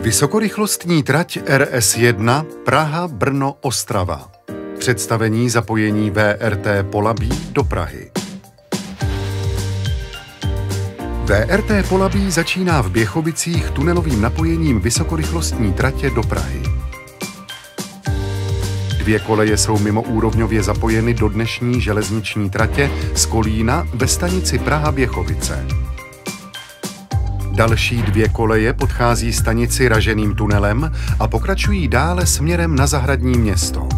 Vysokorychlostní trať RS1 Praha-Brno-Ostrava. Představení zapojení VRT Polabí do Prahy. VRT Polabí začíná v Běchovicích tunelovým napojením vysokorychlostní tratě do Prahy. 2 koleje jsou mimoúrovňově zapojeny do dnešní železniční tratě z Kolína ve stanici Praha-Běchovice. Další 2 koleje podchází stanici raženým tunelem a pokračují dále směrem na Zahradní Město.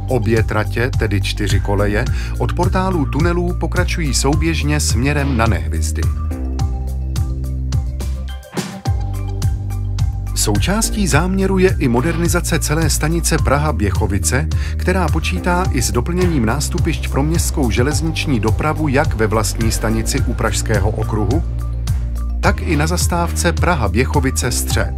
Obě tratě, tedy 4 koleje, od portálů tunelů pokračují souběžně směrem na Nehvizdy. Součástí záměru je i modernizace celé stanice Praha-Běchovice, která počítá i s doplněním nástupišť pro městskou železniční dopravu jak ve vlastní stanici u Pražského okruhu, tak i na zastávce Praha-Běchovice Střed.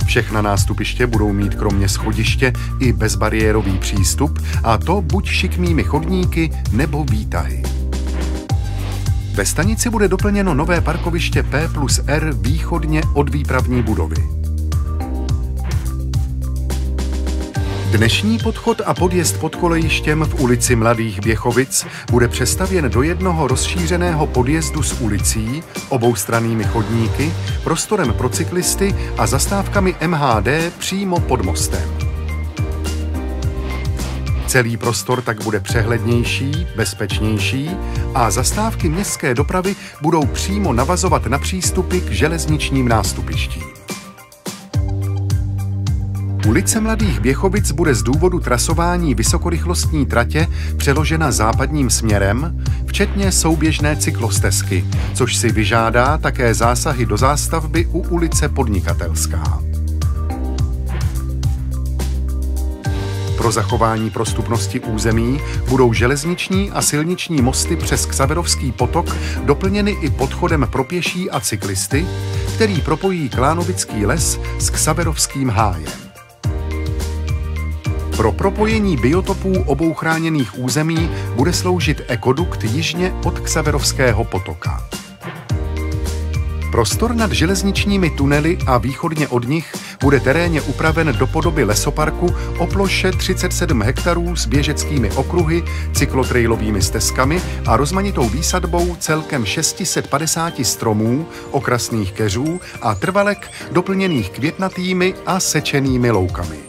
Všechna nástupiště budou mít kromě schodiště i bezbariérový přístup, a to buď šikmými chodníky nebo výtahy. Ve stanici bude doplněno nové parkoviště P+R východně od výpravní budovy. Dnešní podchod a podjezd pod kolejištěm v ulici Mladých Běchovic bude přestavěn do jednoho rozšířeného podjezdu s ulicí, oboustrannými chodníky, prostorem pro cyklisty a zastávkami MHD přímo pod mostem. Celý prostor tak bude přehlednější, bezpečnější a zastávky městské dopravy budou přímo navazovat na přístupy k železničním nástupištím. Ulice Mladých Běchovic bude z důvodu trasování vysokorychlostní tratě přeložena západním směrem, včetně souběžné cyklostezky, což si vyžádá také zásahy do zástavby u ulice Podnikatelská. Pro zachování prostupnosti území budou železniční a silniční mosty přes Ksaverovský potok doplněny i podchodem pro pěší a cyklisty, který propojí Klánovický les s Ksaverovským hájem. Pro propojení biotopů obou chráněných území bude sloužit ekodukt jižně od Ksaverovského potoka. Prostor nad železničními tunely a východně od nich bude terénně upraven do podoby lesoparku o ploše 37 hektarů s běžeckými okruhy, cyklotrailovými stezkami a rozmanitou výsadbou celkem 650 stromů, okrasných keřů a trvalek doplněných květnatými a sečenými loukami.